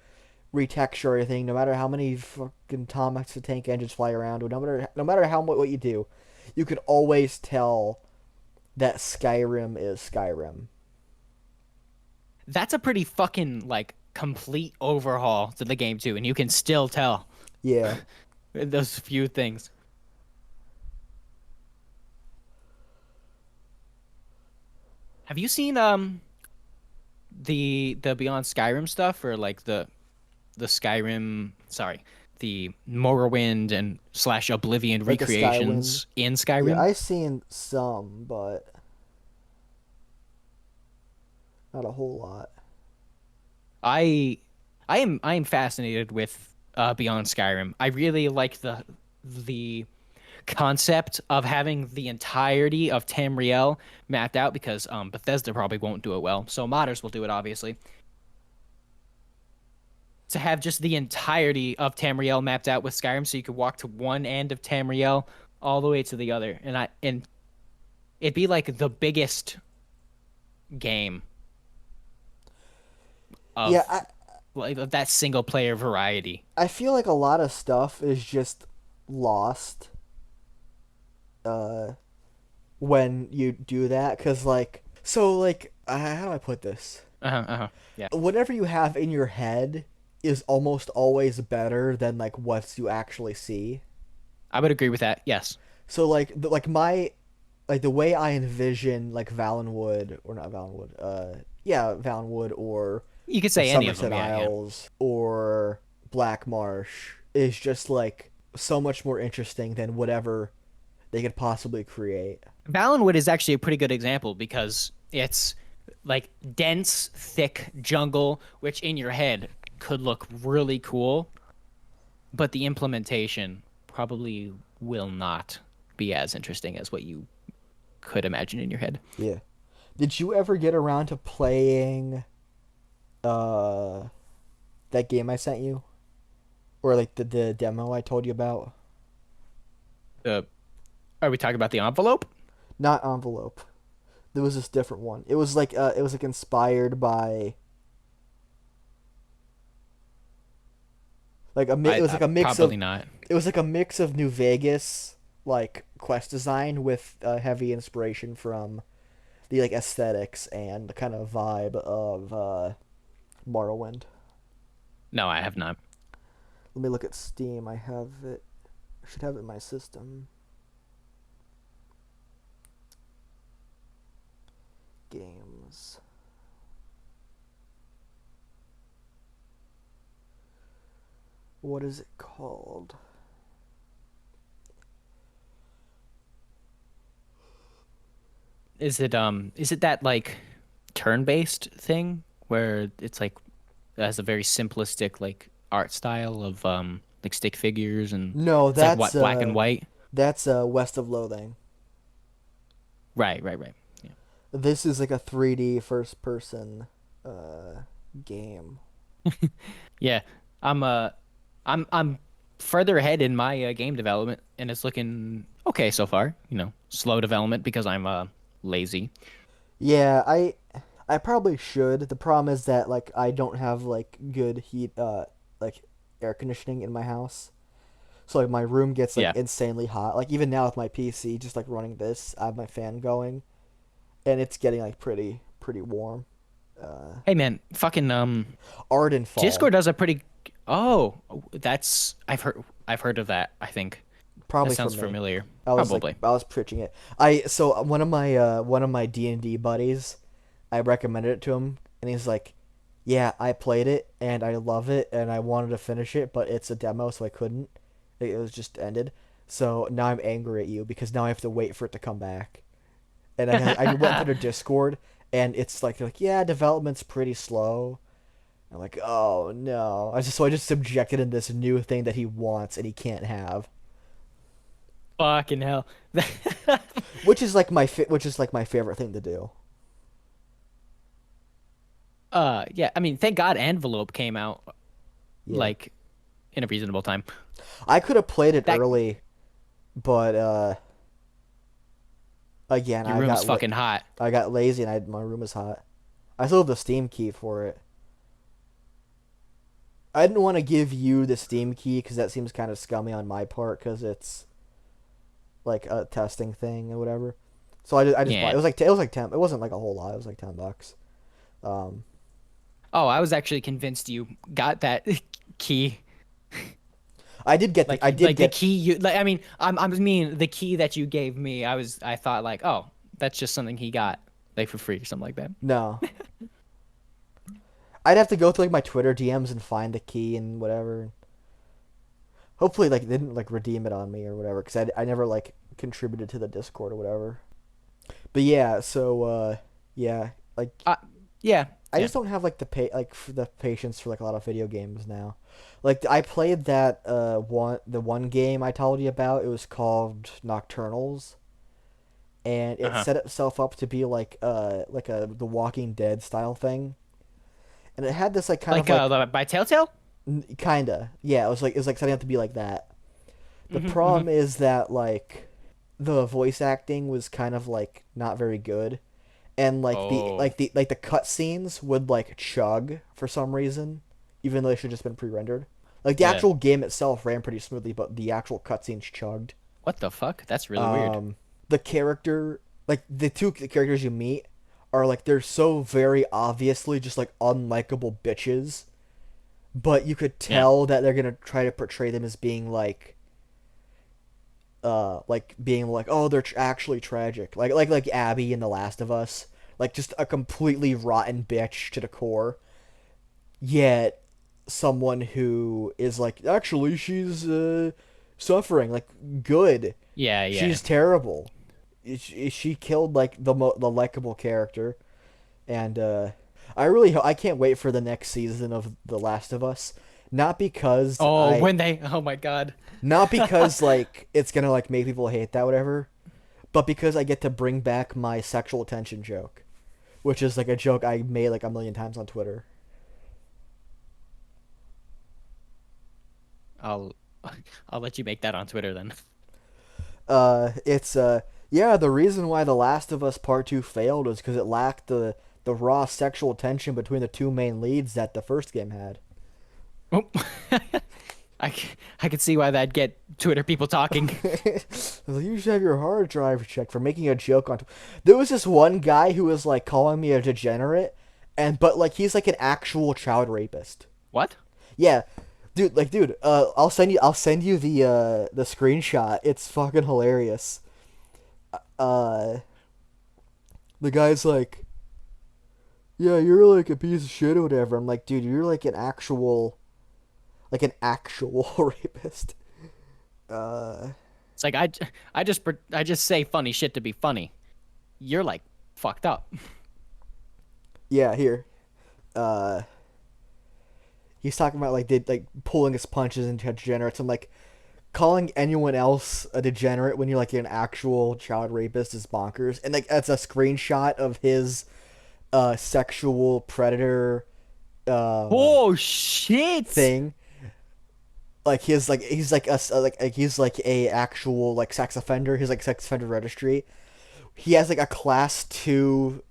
retexture everything, no matter how many fucking Thomas the Tank engines fly around, no matter how much what you do, you can always tell that Skyrim is Skyrim. that's a pretty fucking like complete overhaul to the game too, and you can still tell Yeah. those few things. Have you seen the Beyond Skyrim stuff or like the Skyrim, sorry, the Morrowind and slash Oblivion Like the Skywind. recreations in Yeah, Skyrim? I seen some, but not a whole lot. I I am fascinated with Beyond Skyrim. I really like the concept of having the entirety of Tamriel mapped out because Bethesda probably won't do it well. So modders will do it obviously. To have just the entirety of Tamriel mapped out with Skyrim so you could walk to one end of Tamriel all the way to the other. And it'd be like the biggest game Yeah, of like of that single player variety. I feel like a lot of stuff is just lost uh when you do that cuz like how do I put this? Uh-huh, uh-huh. Yeah. Whatever you have in your head is almost always better than like what you actually see. I would agree with that. Yes. So like my like the way I envision like Valenwood or not Valenwood, yeah, Valenwood or You could the say any of them. Somerset Yeah, yeah. Isles or Black Marsh is just like so much more interesting than whatever they could possibly create. Valenwood is actually a pretty good example because it's like dense, thick jungle, which in your head could look really cool, but the implementation probably will not be as interesting as what you could imagine in your head. Yeah. Did you ever get around to playing uh that game I sent you? Or like the demo I told you about? Uh, are we talking about the envelope? Not Envelope. There was this different one. It was like inspired by it was like a mix of Probably not. it was like a mix of New Vegas like quest design with heavy inspiration from the like aesthetics and the kind of vibe of Morrowind. No, I have not. Let me look at Steam. I have it. I should have it in my system. Games. What is it called? Is it that like turn-based thing where it's like it has a very simplistic like art style of like stick figures and No, it's like what black and white? that's West of Loathing. Right, right, right. Yeah. This is like a 3D first person uh game. Yeah. I'm I'm further ahead in my game development and it's looking okay so far, you know, slow development because I'm lazy. Yeah, I probably should. The problem is that like I don't have like good heat like air conditioning in my house. So like my room gets like Yeah. insanely hot. Like even now with my PC just like running this, I have my fan going and it's getting like pretty warm. Uh Hey man, fucking Ardenfall. Discord does a pretty. Oh, that's I've heard of that, I think. That Probably for sounds me. familiar. I Probably. was preaching it. One of my D&D buddies, I recommended it to him, and he's like, "Yeah, I played it and I love it and I wanted to finish it, but it's a demo, so I couldn't. It was just ended. So now I'm angry at you because now I have to wait for it to come back." And I went to their Discord, and it's like they're like, "Yeah, development's pretty slow." I'm like, "Oh no!" I just subjected him to this new thing that he wants and he can't have. Fucking hell. Which is like my favorite thing to do. Yeah. I mean, thank God Envelope came out Yeah, like in a reasonable time. I could have played it That early, but again, your room's fucking hot. I got lazy and my room is hot. I still have the Steam key for it. I didn't want to give you the Steam key because that seems kind of scummy on my part because it's like a testing thing or whatever. So I just bought it. Yeah. It was like 10. It wasn't like a whole lot. It was like $10. Um, Oh, I was actually convinced you got that key. I did Like the get key you like. I mean, I mean the key that you gave me. I thought like, oh, that's just something he got like for free or something like that. no. I'd have to go through like my Twitter DMs and find the key and whatever. Hopefully, like they didn't like redeem it on me or whatever because I never like contributed to the Discord or whatever. But yeah, so yeah, like Uh, yeah, I yeah. just don't have like the patience for like a lot of video games now. Like I played that the one game I told you about. It was called Nocturnals, and it Uh-huh. set itself up to be like a The Walking Dead style thing, and it had this like kind of Like like by Telltale. kinda yeah. It was like setting up to be like that. The Hmm, hmm. problem is that like the voice acting was kind of like not very good, and Oh, like the cutscenes would like chug for some reason, even though they should have just been pre-rendered. Like the yeah. actual game itself ran pretty smoothly, but the actual cutscenes chugged. What the fuck? That's really weird. Um, the character, like the two characters you meet, are like they're so very obviously just like unlikable bitches, but you could Yeah. tell that they're gonna try to portray them as being like being like, oh, they're actually tragic, like Abby in The Last of Us, like just a completely rotten bitch to the core. Yet someone who is like, actually, she's suffering, like good. Yeah, yeah. She's terrible. She killed like the likable character, and I can't wait for the next season of The Last of Us. Not because Oh, I when they. Oh my God. not because like it's gonna like make people hate that whatever, but because I get to bring back my sexual tension joke, which is like a joke I made like a million times on Twitter. I'll I'll let you make that on Twitter then. It's yeah, the reason why The Last of Us Part 2 failed is because it lacked the raw sexual tension between the two main leads that the first game had. Oh. I could see why that'd get Twitter people talking. You should have your hard drive checked for making a joke on. There was this one guy who was like calling me a degenerate, and but like he's like an actual child rapist. What? Yeah, dude, I'll send you the screenshot. It's fucking hilarious. Uh, the guy's like, yeah, you're like a piece of shit or whatever. I'm like, dude, you're like an actual rapist. Uh, It's like I just say funny shit to be funny. You're like fucked up. yeah, here. Uh, he's talking about like did like pulling his punches into degenerates. I'm like, calling anyone else a degenerate when you're like an actual child rapist is bonkers. And like that's a screenshot of his sexual predator Oh shit! thing. Like he's like he's like a actual like sex offender. His like sex offender registry. He has like a class 2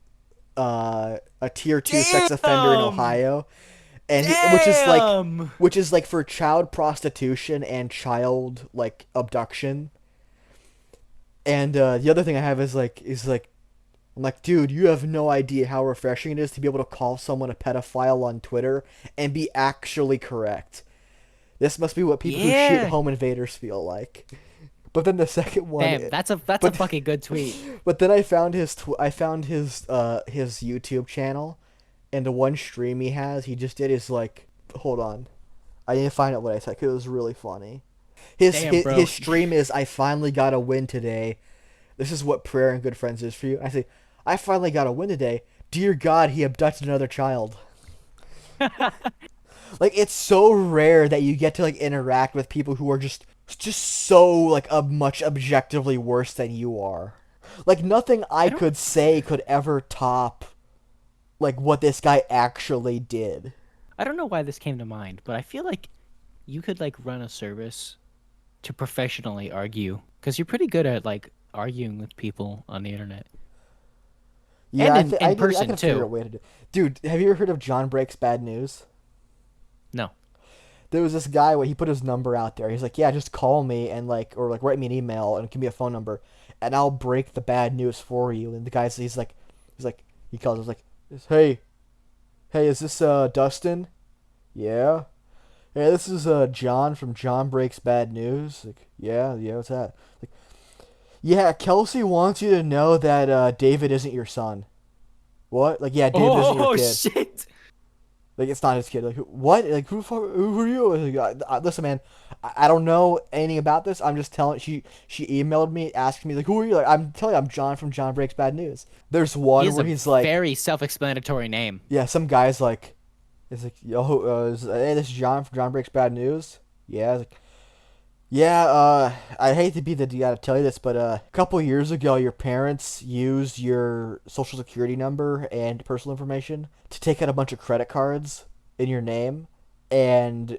a tier 2 sex offender in Damn! Ohio, and Damn! which is like for child prostitution and child like abduction. And the other thing I have is like I'm like, dude, you have no idea how refreshing it is to be able to call someone a pedophile on Twitter and be actually correct. This must be what people who shoot Yeah. home invaders feel like. But then the second one, Damn, that's a but fucking good tweet. but then I found his YouTube channel, and the one stream he has, he just did his like, hold on, I need to find out what I said 'cause it was really funny. Damn, bro. His stream is, I finally got a win today. This is what prayer and good friends is for you. I say, I finally got a win today. Dear God, he abducted another child. Like, it's so rare that you get to like interact with people who are just so like much objectively worse than you are. Like, nothing I could say could ever top like what this guy actually did. I don't know why this came to mind, but I feel like you could like run a service to professionally argue because you're pretty good at like arguing with people on the internet. Yeah, And in I person can figure too. a way to do. Dude, have you ever heard of John Breaks Bad News? No. There was this guy where he put his number out there. He's like, yeah, just call me and like, or like write me an email and give me a phone number, and I'll break the bad news for you. And the guy's he calls us like, hey, is this Dustin? Yeah. Hey, this is John from John Breaks Bad News. Like, yeah, what's that? Like, yeah, Kelsey wants you to know that David isn't your son. What? Like, yeah, David isn't your Oh kid. shit! Like, it's not his kid. Like, what? Like, who are you? Like, listen, man, I don't know anything about this. I'm just telling. She emailed me, asking me, like, who are you? Like, I'm telling you, I'm John from John Breaks Bad News. There's He one has where a he's like, very self-explanatory name. yeah, some guy's like, it's like, yo, hey, this is John from John Breaks Bad News. Yeah, it's like, yeah, I hate to be the guy to tell you this, but a couple years ago, your parents used your social security number and personal information to take out a bunch of credit cards in your name, and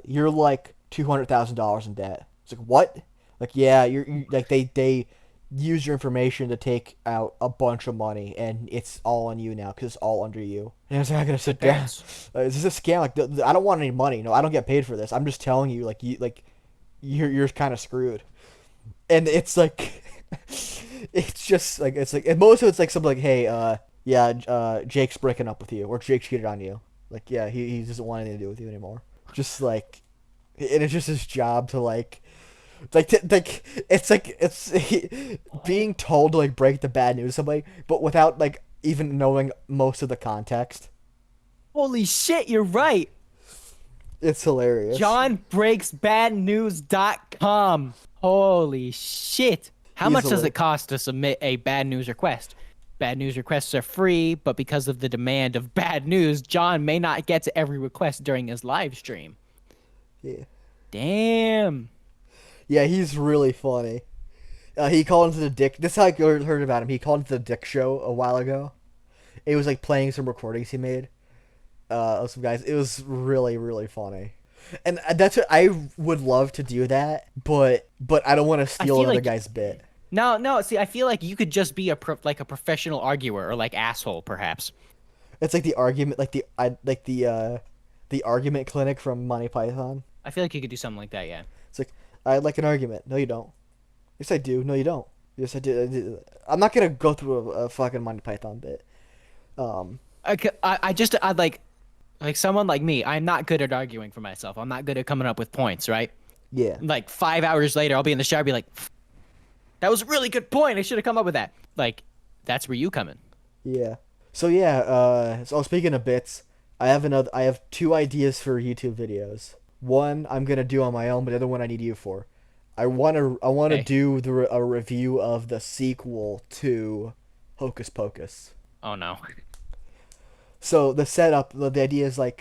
you're like $200,000 in debt. It's like, what? Like, yeah, you like they use your information to take out a bunch of money, and it's all on you now because it's all under you. And I was like, I gotta sit down. Parents. Is this a scam? Like, I don't want any money. No, I don't get paid for this. I'm just telling you, like, you're kind of screwed. And it's like, it's just like, it's like, and most of it's like something like, hey, yeah, Jake's breaking up with you, or Jake cheated on you. Like, yeah, he doesn't want anything to do with you anymore. Just like, and it's just his job to it's being told to like break the bad news to somebody, but without like even knowing most of the context. Holy shit! You're right. It's hilarious. JohnBreaksBadNews.com. Holy shit! How much does Easily. it cost to submit a bad news request? Bad news requests are free, but because of the demand of bad news, John may not get to every request during his live stream. Yeah. Damn. Yeah, he's really funny. He called into the Dick. This is how I heard about him. He called into the Dick show a while ago. It was like playing some recordings he made of some guys. It was really, really funny. And that's what I would love to do that, but I don't want to steal feel another like- guy's bit. No. See, I feel like you could just be a professional arguer or like asshole, perhaps. It's like the argument, like the argument clinic from Monty Python. I feel like you could do something like that. Yeah. It's like, I'd like an argument. No, you don't. Yes, I do. No, you don't. Yes, I do. I'm not gonna go through a fucking Monty Python bit. I'd like someone like me. I'm not good at arguing for myself. I'm not good at coming up with points, right? Yeah. Like 5 hours later, I'll be in the shower, I'll be like, that was a really good point. I should have come up with that. Like, that's where you come in. Yeah. So yeah. So speaking of bits, I have two ideas for YouTube videos. One I'm gonna do on my own, but the other one I need you for. I wanna Hey. do a review of the sequel to Hocus Pocus. Oh no. So the setup, the idea is I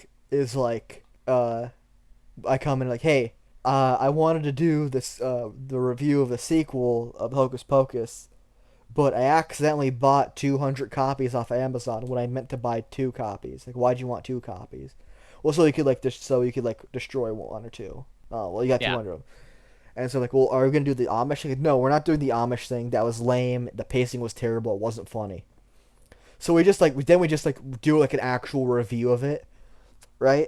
come in like, hey, I wanted to do this the review of the sequel of Hocus Pocus, but I accidentally bought 200 copies off of Amazon when I meant to buy 2 copies. Like, why'd you want 2 copies? Well, so you could destroy one or two. Oh, well, you got Yeah. 200 of them. And so like, well, are we gonna do the Amish thing? No, we're not doing the Amish thing. That was lame. The pacing was terrible. It wasn't funny. So we just do like an actual review of it, right?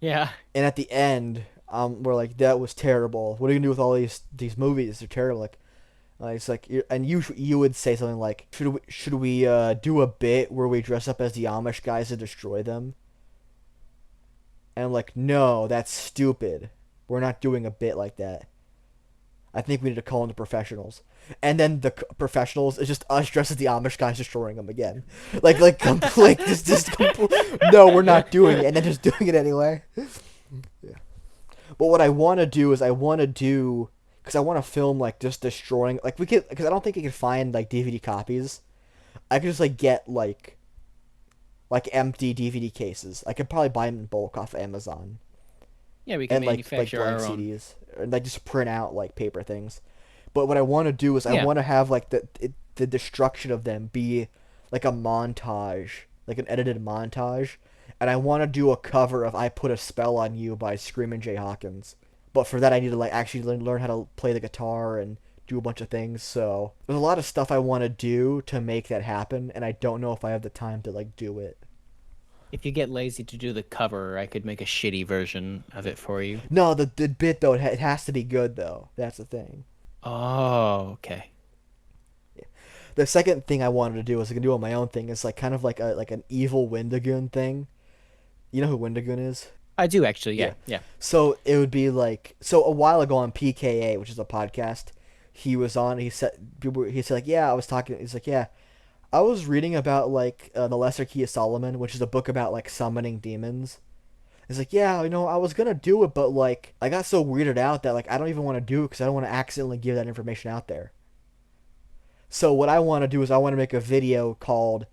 Yeah. And at the end, we're like, that was terrible. What are you gonna do with all these movies? They're terrible. Like it's like, and you would say something like, should we do a bit where we dress up as the Amish guys to destroy them? And I'm like, no, that's stupid. We're not doing a bit like that. I think we need to call in the professionals. And then the professionals is just us dressed as the Amish guys destroying them again. Like complete, no, we're not doing it, and then just doing it anyway. Yeah. But what I want to do is because I want to film like just destroying, like we could, because I don't think you can find like DVD copies. I could just like get like empty DVD cases. I could probably buy them in bulk off Amazon. Yeah, we can And manufacture blank our own. CDs, and like just print out like paper things. But what I want to do is I Yeah. want to have like the destruction of them be like a montage, like an edited montage, and I want to do a cover of "I Put a Spell on You" by Screamin' Jay Hawkins. But for that, I need to like actually learn how to play the guitar and do a bunch of things. So there's a lot of stuff I want to do to make that happen, and I don't know if I have the time to like do it. If you get lazy to do the cover, I could make a shitty version of it for you. No, the bit though, it has to be good though. That's the thing. Oh, okay. The second thing I wanted to do was I can do on my own thing. Is like kind of like an evil Wendigoon thing. You know who Wendigoon is? I do actually. Yeah. Yeah. So it would be like, so a while ago on PKA, which is a podcast, he was on. He said like, yeah, I was talking. He's like, yeah, I was reading about like the Lesser Key of Solomon, which is a book about like summoning demons. He's like, yeah, I was gonna do it, but like I got so weirded out that like I don't even want to do it because I don't want to accidentally give that information out there. So what I want to do is I want to make a video called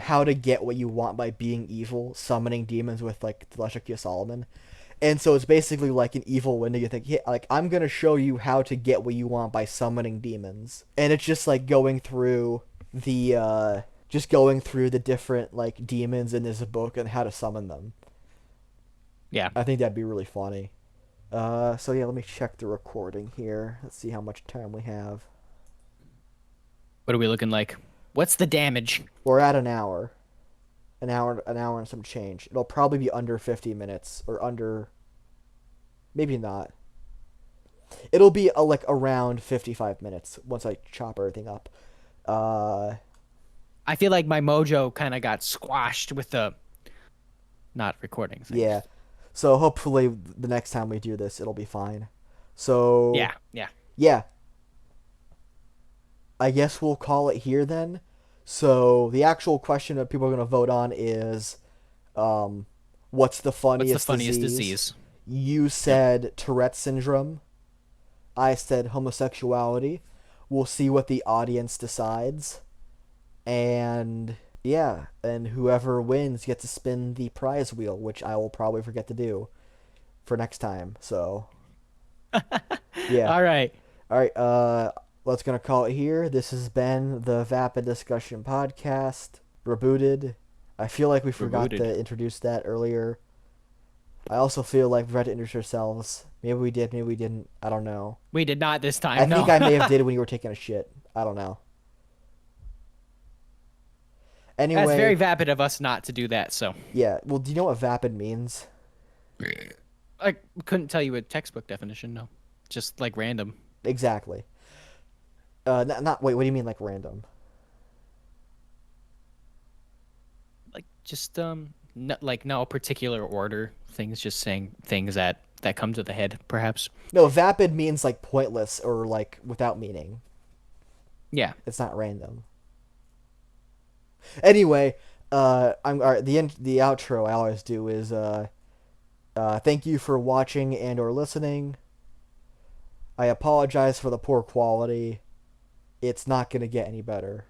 "How to Get What You Want by Being Evil: Summoning Demons with like the Lesser Key of Solomon." And so it's basically like an evil window. You think, yeah, like I'm gonna show you how to get what you want by summoning demons, and it's just like going through the different like demons in this book and how to summon them. Yeah. I think that'd be really funny. So yeah, let me check the recording here. Let's see how much time we have. What are we looking like? What's the damage? We're at an hour. An hour and some change. It'll probably be under 50 minutes or under, maybe not. It'll be like around 55 minutes once I chop everything up. I feel like my mojo kind of got squashed with the not recording thing. Yeah. So hopefully the next time we do this, it'll be fine. So Yeah. Yeah. yeah. I guess we'll call it here then. So the actual question that people are going to vote on is, what's the funniest disease? You said Tourette syndrome. I said homosexuality. We'll see what the audience decides. And yeah, and whoever wins gets to spin the prize wheel, which I will probably forget to do for next time. So yeah. All right. All right, let's gonna call it here. This has been the Vapid Discussion Podcast. Rebooted. I feel like we forgot to introduce that earlier. I also feel like we had to introduce ourselves. Maybe we did, maybe we didn't. I don't know. We did not this time. I think I may have did it when you were taking a shit. I don't know. Anyway, That's very vapid of us not to do that. So yeah. Well, do you know what vapid means? I couldn't tell you a textbook definition. No, just like random. Exactly. Not wait. What do you mean, like random? Like just no particular order. Things just saying things that come to the head, perhaps. No, vapid means like pointless or like without meaning. Yeah. It's not random. Anyway, I'm all right, the outro I always do is thank you for watching and or listening. I apologize for the poor quality. It's not gonna get any better.